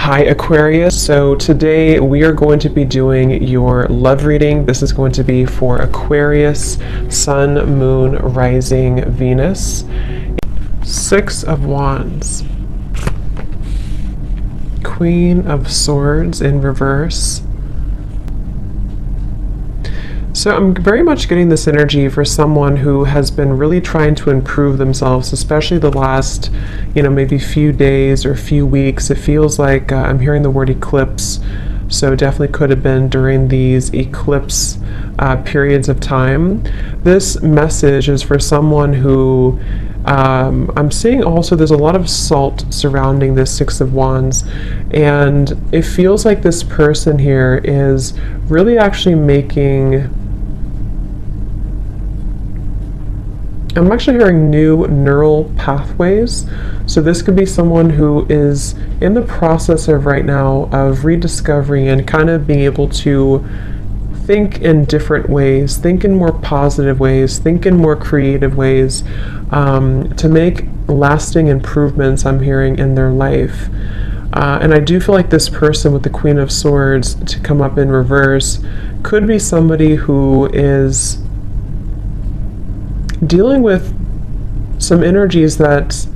Hi Aquarius, so today we are going to be doing your love reading. This is going to be for Aquarius, Sun, Moon, Rising, Venus. Six of Wands, Queen of Swords in reverse. So I'm very much getting this energy for someone who has been really trying to improve themselves, especially the last, maybe few days or few weeks. It feels like I'm hearing the word eclipse. So definitely could have been during these eclipse periods of time. This message is for someone who I'm seeing also there's a lot of salt surrounding this Six of Wands, and it feels like this person here is really actually making, I'm actually hearing new neural pathways. So this could be someone who is in the process of right now of rediscovering and kind of being able to think in different ways, think in more positive ways, think in more creative ways, to make lasting improvements, I'm hearing, in their life. And I do feel like this person with the Queen of Swords to come up in reverse could be somebody who is dealing with some energies that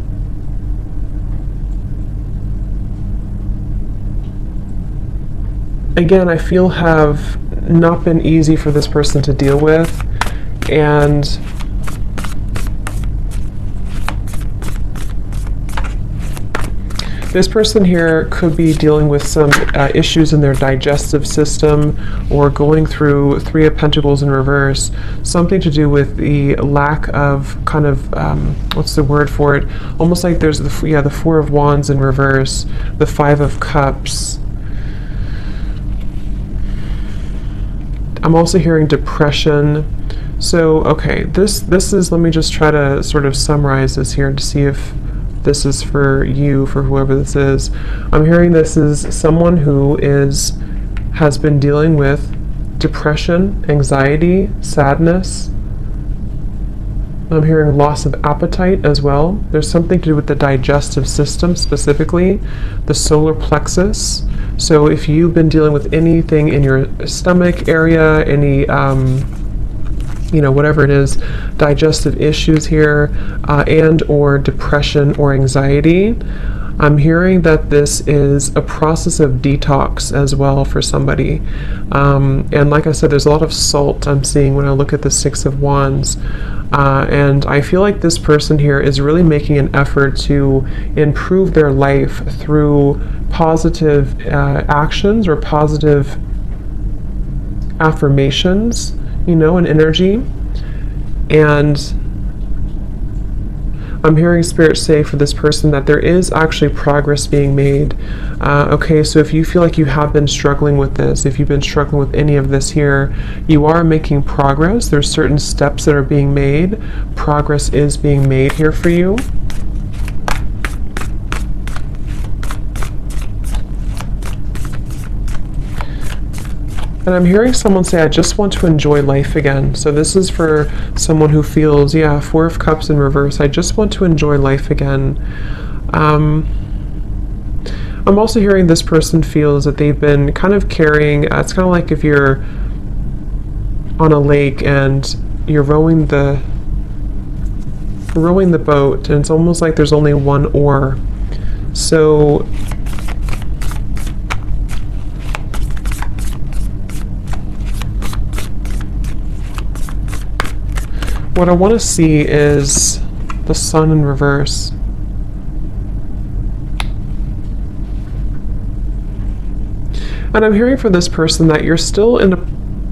again I feel have not been easy for this person to deal with, and this person here could be dealing with some issues in their digestive system, or going through Three of Pentacles in reverse, something to do with the lack of kind of, what's the word for it? Almost like there's the Four of Wands in reverse, the Five of Cups. I'm also hearing depression. So, okay, this is, let me just try to sort of summarize this here to see if this is for you, for whoever this is. I'm hearing this is someone who has been dealing with depression, anxiety, sadness. I'm hearing loss of appetite as well. There's something to do with the digestive system, specifically the solar plexus. So if you've been dealing with anything in your stomach area, any whatever it is, digestive issues here, and or depression or anxiety, I'm hearing that this is a process of detox as well for somebody. And like I said, there's a lot of salt I'm seeing when I look at the Six of Wands. And I feel like this person here is really making an effort to improve their life through positive actions or positive affirmations, and energy. And I'm hearing Spirit say for this person that there is actually progress being made. Okay, so if you feel like you have been struggling with this, if you've been struggling with any of this here, you are making progress. There's certain steps that are being made. Progress is being made here for you. And I'm hearing someone say, I just want to enjoy life again. So this is for someone who feels, Four of Cups in reverse, I just want to enjoy life again. I'm also hearing this person feels that they've been kind of carrying, it's kind of like if you're on a lake and you're rowing the boat, and it's almost like there's only one oar. So what I want to see is the Sun in reverse. And I'm hearing for this person that you're still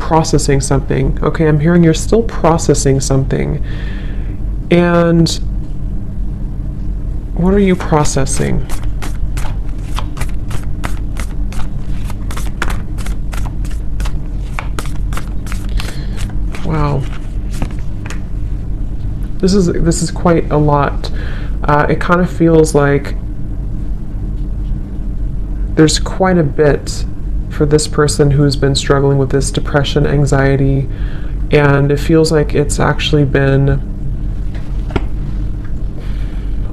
processing something. Okay, I'm hearing you're still processing something. And what are you processing? Wow. This is quite a lot. It kind of feels like there's quite a bit for this person who's been struggling with this depression, anxiety, and it feels like it's actually been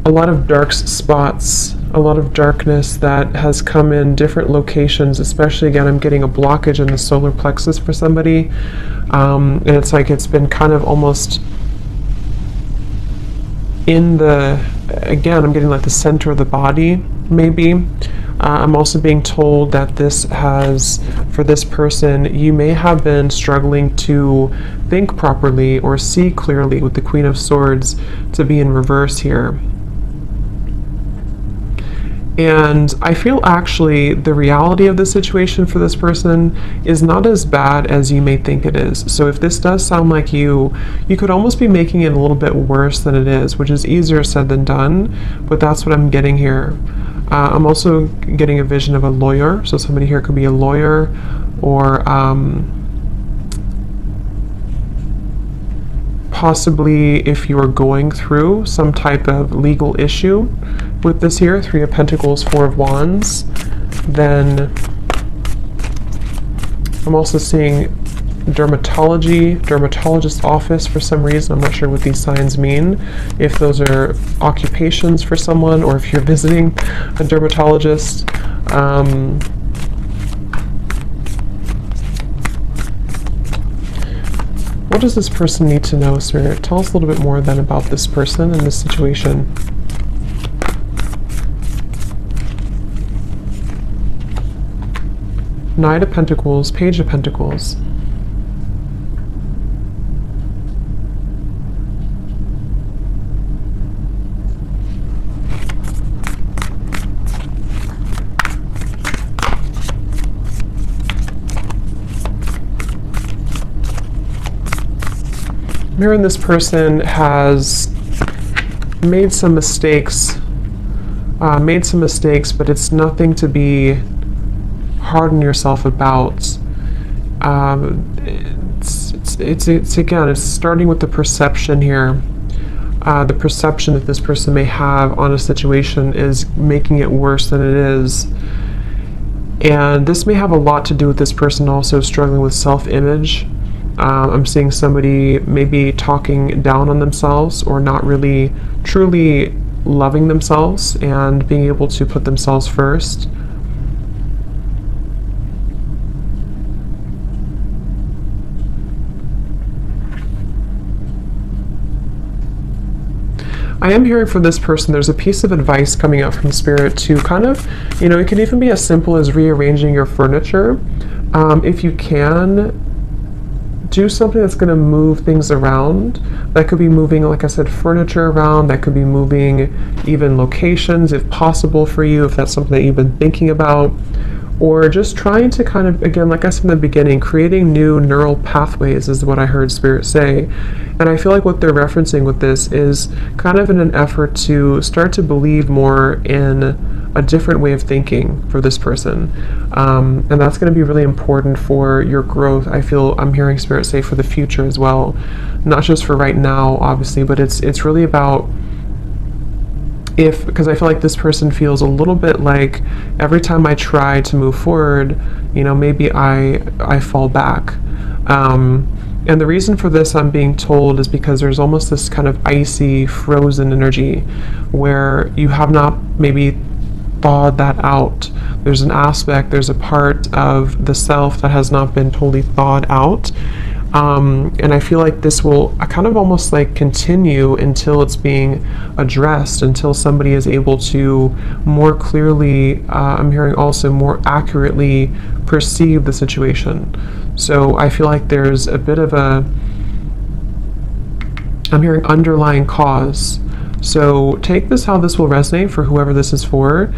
a lot of dark spots a lot of darkness that has come in different locations, especially again I'm getting a blockage in the solar plexus for somebody, and it's like it's been kind of almost in the, again I'm getting like the center of the body maybe. I'm also being told that this has, for this person, you may have been struggling to think properly or see clearly with the Queen of Swords to be in reverse here. And I feel actually the reality of the situation for this person is not as bad as you may think it is. So if this does sound like you could almost be making it a little bit worse than it is, which is easier said than done, but that's what I'm getting here. I'm also getting a vision of a lawyer, so somebody here could be a lawyer, or possibly if you are going through some type of legal issue with this here, 3 of Pentacles, 4 of Wands, then I'm also seeing dermatologist office for some reason. I'm not sure what these signs mean, if those are occupations for someone or if you're visiting a dermatologist. What does this person need to know, Spirit? Tell us a little bit more then about this person and this situation. Knight of Pentacles, Page of Pentacles. Mirroring, this person has made some mistakes, but it's nothing to be hard on yourself about. It's again, it's starting with the perception here. The perception that this person may have on a situation is making it worse than it is. And this may have a lot to do with this person also struggling with self-image. I'm seeing somebody maybe talking down on themselves or not really truly loving themselves and being able to put themselves first. I am hearing from this person, there's a piece of advice coming out from Spirit to kind of, it can even be as simple as rearranging your furniture. If you can, do something that's going to move things around. That could be moving, like I said, furniture around. That could be moving even locations if possible for you, if that's something that you've been thinking about. Or just trying to kind of, again, like I said in the beginning, creating new neural pathways is what I heard Spirit say. And I feel like what they're referencing with this is kind of in an effort to start to believe more in a different way of thinking for this person. And that's going to be really important for your growth. I feel I'm hearing Spirit say for the future as well. Not just for right now, obviously, but it's really about because I feel like this person feels a little bit like every time I try to move forward, maybe I fall back. And the reason for this, I'm being told, is because there's almost this kind of icy, frozen energy where you have not maybe thawed that out. There's an aspect, there's a part of the self that has not been totally thawed out. And I feel like this will kind of almost like continue until it's being addressed, until somebody is able to more clearly, I'm hearing also more accurately perceive the situation. So I feel like there's a bit of I'm hearing underlying cause. So take this how this will resonate for whoever this is for.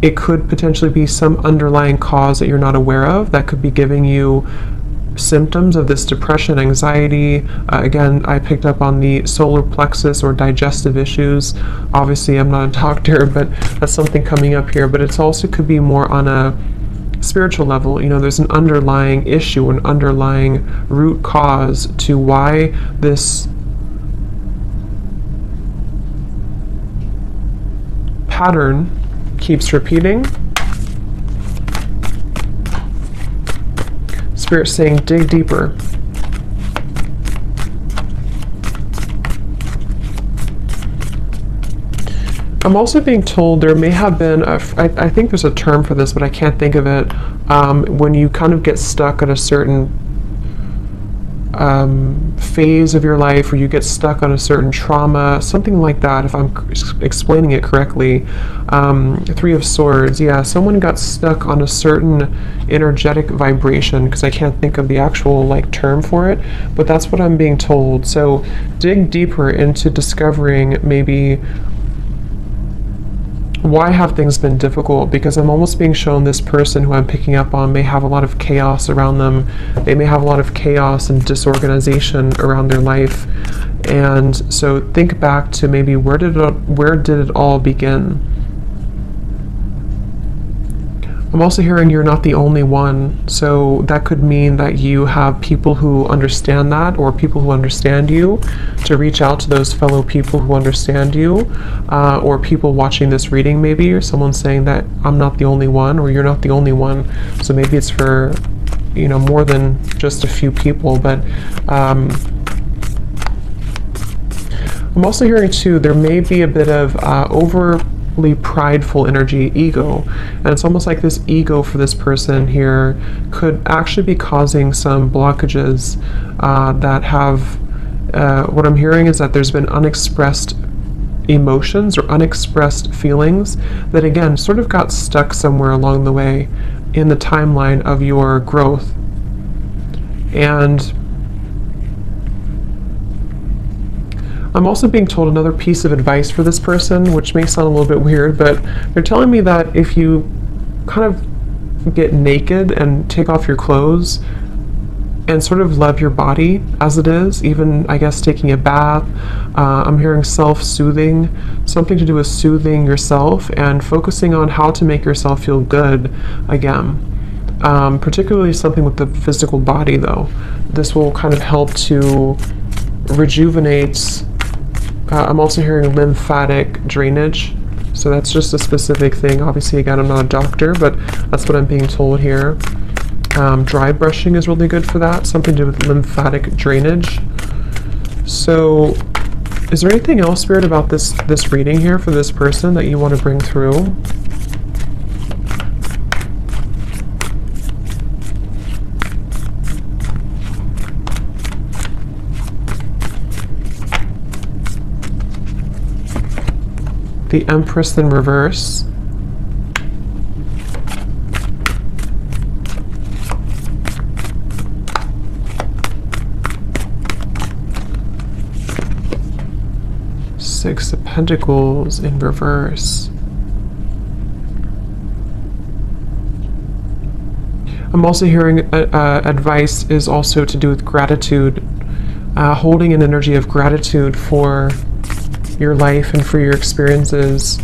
It could potentially be some underlying cause that you're not aware of that could be giving you symptoms of this depression, anxiety. Again, I picked up on the solar plexus or digestive issues. Obviously, I'm not a doctor, but that's something coming up here. But it's also could be more on a spiritual level. There's an underlying issue, an underlying root cause to why this pattern keeps repeating. Spirit saying, dig deeper. I'm also being told there may have been, I think there's a term for this, but I can't think of it, when you kind of get stuck at a certain phase of your life, or you get stuck on a certain trauma, something like that, if I'm explaining it correctly. Three of Swords, yeah, someone got stuck on a certain energetic vibration, because I can't think of the actual like term for it, but that's what I'm being told. So dig deeper into discovering maybe why have things been difficult, because I'm almost being shown this person who I'm picking up on may have a lot of chaos around them. They may have a lot of chaos and disorganization around their life. And so think back to maybe where did it all begin? I'm also hearing you're not the only one, so that could mean that you have people who understand that, or people who understand you, to reach out to those fellow people who understand you, or people watching this reading maybe, or someone saying that I'm not the only one, or you're not the only one. So maybe it's for, you know, more than just a few people, but I'm also hearing too, there may be a bit of overly prideful energy, ego, and it's almost like this ego for this person here could actually be causing some blockages that have, what I'm hearing is that there's been unexpressed emotions or unexpressed feelings that again sort of got stuck somewhere along the way in the timeline of your growth. And I'm also being told another piece of advice for this person, which may sound a little bit weird, but they're telling me that if you kind of get naked and take off your clothes and sort of love your body as it is, even, I guess, taking a bath, I'm hearing self-soothing, something to do with soothing yourself and focusing on how to make yourself feel good again. Particularly something with the physical body, though. This will kind of help to rejuvenate. I'm also hearing lymphatic drainage, so that's just a specific thing. Obviously, again, I'm not a doctor, but that's what I'm being told here. Dry brushing is really good for that, something to do with lymphatic drainage. So is there anything else, Spirit, about this reading here for this person that you want to bring through? The Empress in reverse. Six of Pentacles in reverse. I'm also hearing advice is also to do with gratitude, holding an energy of gratitude for your life and for your experiences.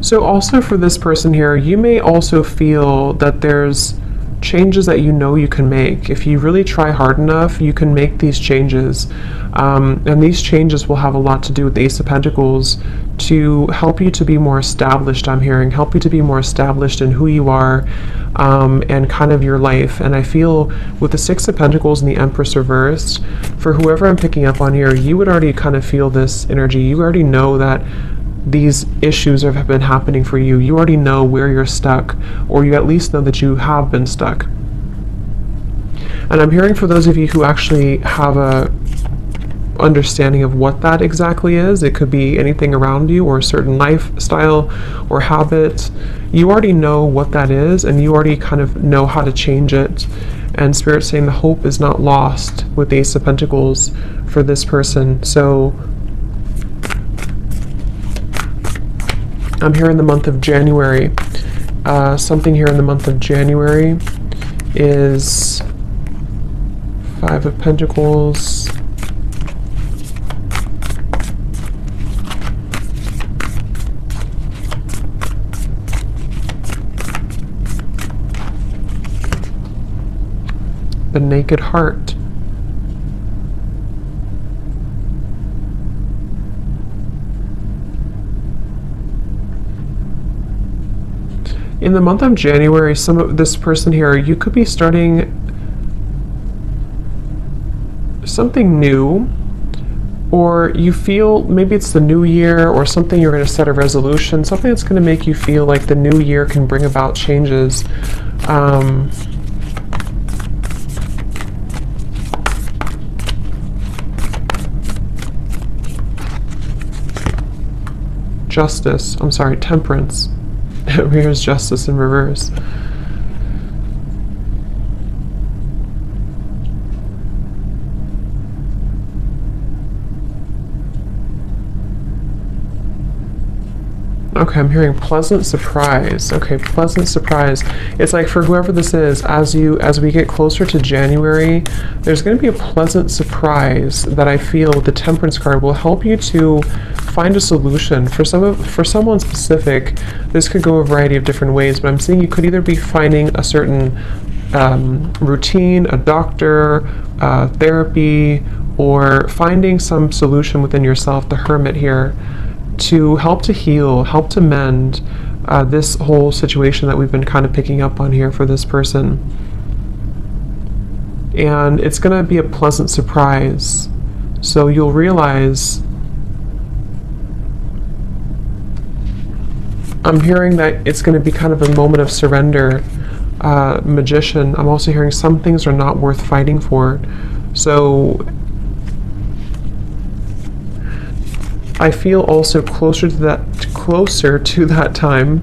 So also for this person here, you may also feel that there's changes that you know you can make. If you really try hard enough, you can make these changes. And these changes will have a lot to do with the Ace of Pentacles to help you to be more established, I'm hearing, help you to be more established in who you are and kind of your life. And I feel with the Six of Pentacles and the Empress reversed, for whoever I'm picking up on here, you would already kind of feel this energy. You already know that these issues have been happening for you. You already know where you're stuck, or you at least know that you have been stuck. And I'm hearing for those of you who actually have a understanding of what that exactly is, it could be anything around you or a certain lifestyle or habit. You already know what that is, and you already kind of know how to change it. And Spirit's saying the hope is not lost with the Ace of Pentacles for this person. So I'm here in the month of January. Something here in the month of January is Five of Pentacles, the Naked Heart. in the month of January, some of this person here, you could be starting something new, or you feel maybe it's the new year or something, you're going to set a resolution, something that's going to make you feel like the new year can bring about changes. Justice, I'm sorry, temperance. Here's justice in reverse. Okay, I'm hearing pleasant surprise. Okay, pleasant surprise. It's like for whoever this is, as we get closer to January, there's going to be a pleasant surprise that I feel the Temperance card will help you to find a solution. For someone specific, this could go a variety of different ways, but I'm seeing you could either be finding a certain routine, a doctor, therapy, or finding some solution within yourself, the Hermit here, to help to heal, help to mend this whole situation that we've been kind of picking up on here for this person. And it's going to be a pleasant surprise. So you'll realize, I'm hearing that it's going to be kind of a moment of surrender. Magician, I'm also hearing some things are not worth fighting for. So I feel also closer to that time,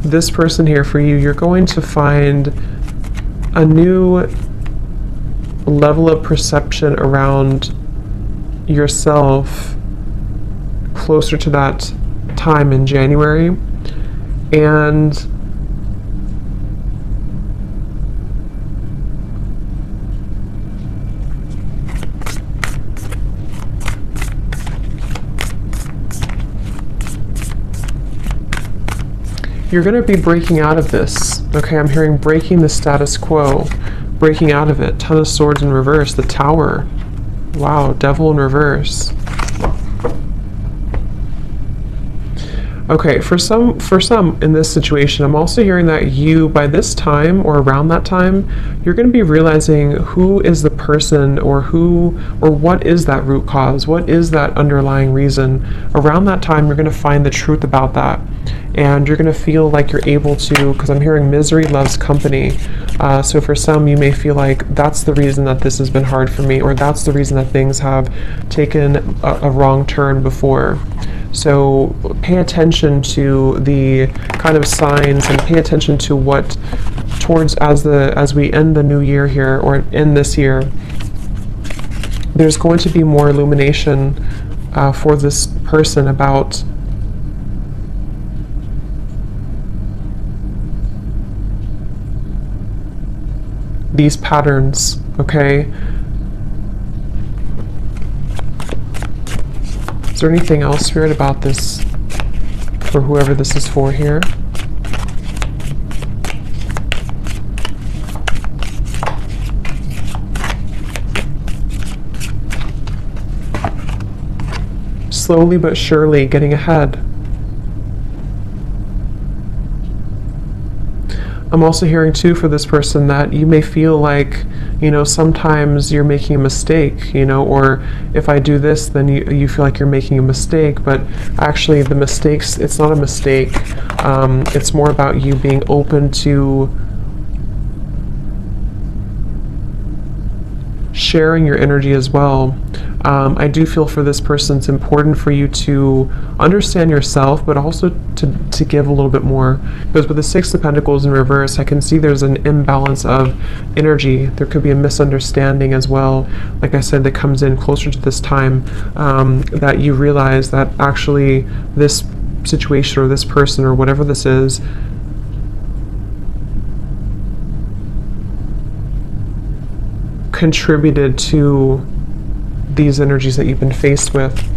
this person here for you, you're going to find a new level of perception around yourself closer to that time in January. And you're going to be breaking out of this. Okay, I'm hearing breaking the status quo, breaking out of it. Ton of Swords in reverse, the Tower. Wow, Devil in reverse. Okay, for some in this situation, I'm also hearing that you, by this time or around that time, you're going to be realizing who is the person, or what is that root cause, what is that underlying reason. Around that time, you're going to find the truth about that. And you're going to feel like you're able to, because I'm hearing misery loves company. So for some, you may feel like that's the reason that this has been hard for me, or that's the reason that things have taken a wrong turn before. So pay attention to the kind of signs, and pay attention to what as we end the new year here, or end this year, there's going to be more illumination for this person about these patterns, okay? Is there anything else, Spirit, about this for whoever this is for here? Slowly but surely getting ahead. I'm also hearing too for this person that you may feel like, sometimes you're making a mistake, or if I do this, then you feel like you're making a mistake, but actually the mistakes, it's not a mistake. It's more about you being open to sharing your energy as well. I do feel for this person it's important for you to understand yourself, but also to give a little bit more. Because with the Six of Pentacles in reverse, I can see there's an imbalance of energy. There could be a misunderstanding as well, like I said, that comes in closer to this time, that you realize that actually this situation or this person or whatever this is contributed to these energies that you've been faced with.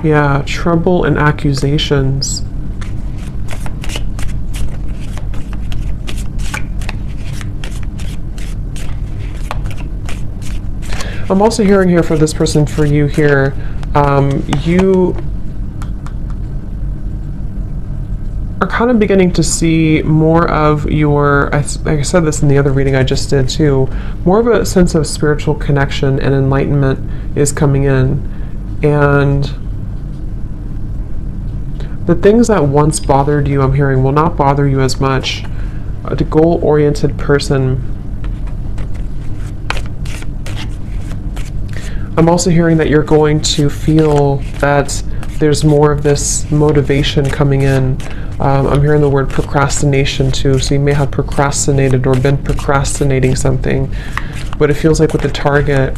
Yeah, trouble and accusations. I'm also hearing here for this person, for you here, you are kind of beginning to see more of your, like I said this in the other reading I just did too, more of a sense of spiritual connection and enlightenment is coming in. And the things that once bothered you, I'm hearing, will not bother you as much. The goal-oriented person. I'm also hearing that you're going to feel that there's more of this motivation coming in. I'm hearing the word procrastination too, so you may have procrastinated or been procrastinating something, but it feels like with the Target,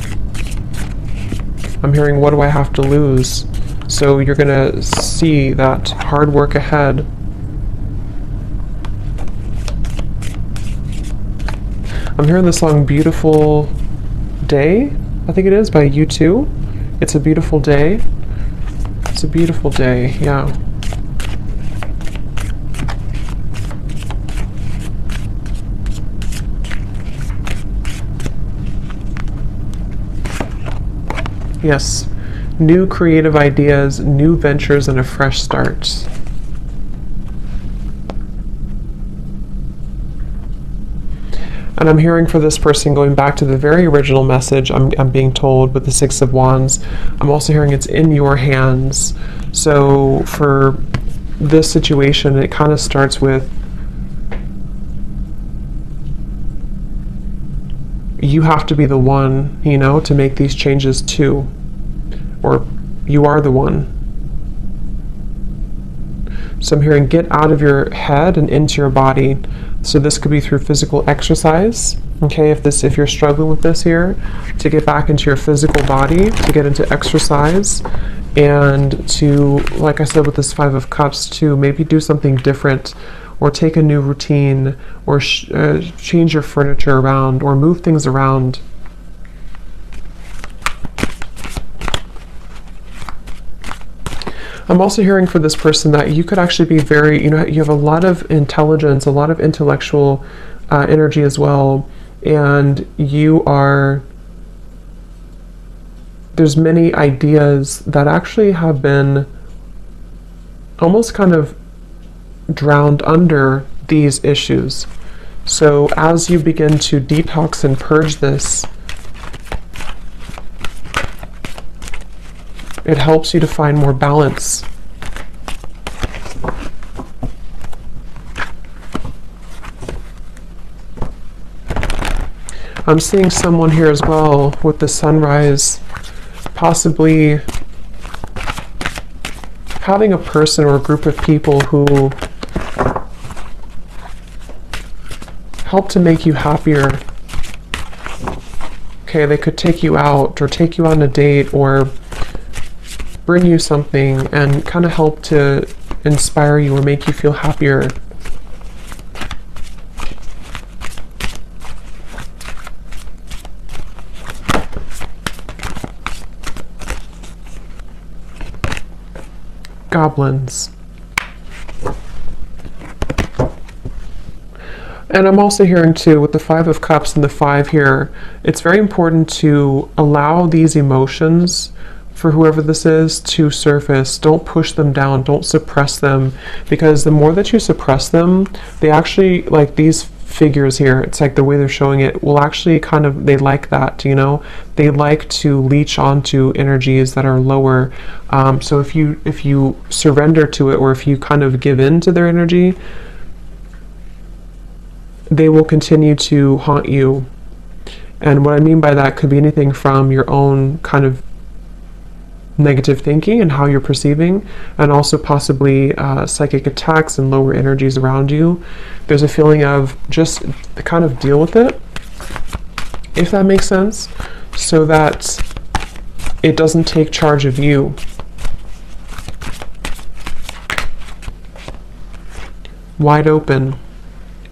I'm hearing, what do I have to lose? So you're gonna see that hard work ahead. I'm hearing the song Beautiful Day, I think it is, by U2. It's a beautiful day. It's a beautiful day, yeah. Yes, new creative ideas, new ventures, and a fresh start. And I'm hearing for this person, going back to the very original message, I'm being told with the Six of Wands, I'm also hearing it's in your hands. So for this situation, it kind of starts with you have to be the one, you know, to make these changes too. Or you are the one. So I'm hearing get out of your head and into your body. So this could be through physical exercise. Okay, if you're struggling with this here, to get back into your physical body, to get into exercise, and to, like I said with this Five of Cups, to maybe do something different, or take a new routine, or change your furniture around, or move things around. I'm also hearing for this person that you could actually be very, you have a lot of intelligence, a lot of intellectual energy as well, and there's many ideas that actually have been almost kind of drowned under these issues. So as you begin to detox and purge this, it helps you to find more balance. I'm seeing someone here as well with the sunrise, possibly having a person or a group of people who help to make you happier. Okay, they could take you out or take you on a date or bring you something and kind of help to inspire you or make you feel happier. Goblins. And I'm also hearing too, with the Five of Cups and the Five here, it's very important to allow these emotions, for whoever this is, to surface. Don't push them down, don't suppress them, because the more that you suppress them, they actually, like these figures here, it's like the way they're showing it, will actually kind of, they like that, they like to leech onto energies that are lower. So if you surrender to it, or if you kind of give in to their energy, they will continue to haunt you. And what I mean by that could be anything from your own kind of negative thinking and how you're perceiving, and also possibly psychic attacks and lower energies around you. There's a feeling of just kind of deal with it, if that makes sense, so that it doesn't take charge of you. Wide open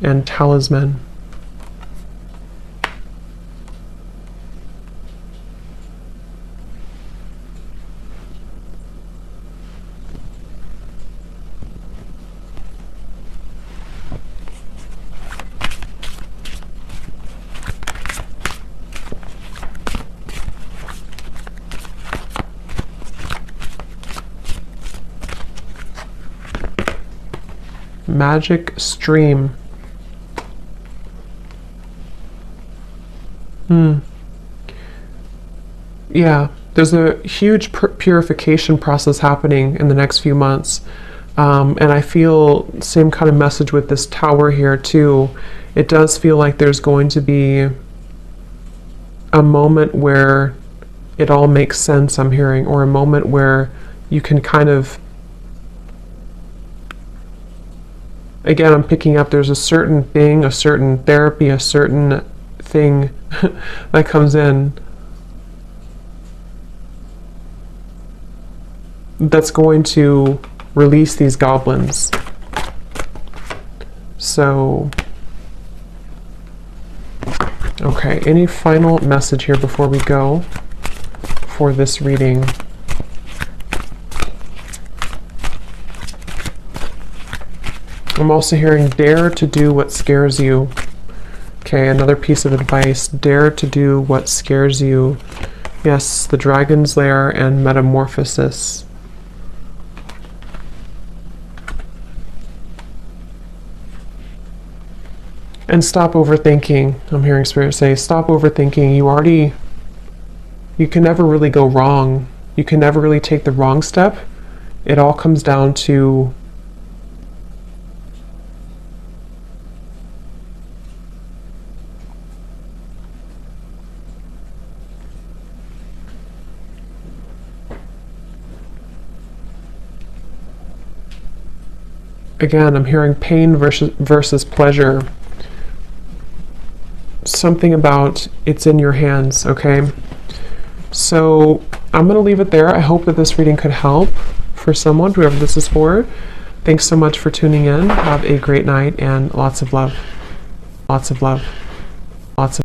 and talisman. Magic stream. Yeah, there's a huge purification process happening in the next few months. And I feel same kind of message with this tower here too. It does feel like there's going to be a moment where it all makes sense, I'm hearing, or a moment where you can kind of, again, I'm picking up there's a certain thing, a certain therapy, a certain thing that comes in that's going to release these goblins. So, okay, any final message here before we go for this reading? I'm also hearing dare to do what scares you. Okay, another piece of advice, dare to do what scares you. Yes, the Dragon's Lair and Metamorphosis. And stop overthinking. I'm hearing Spirit say, stop overthinking. You can never really go wrong. You can never really take the wrong step. It all comes down to again, I'm hearing pain versus pleasure. Something about it's in your hands, okay? So I'm going to leave it there. I hope that this reading could help for someone, whoever this is for. Thanks so much for tuning in. Have a great night and lots of love. Lots of love. Lots of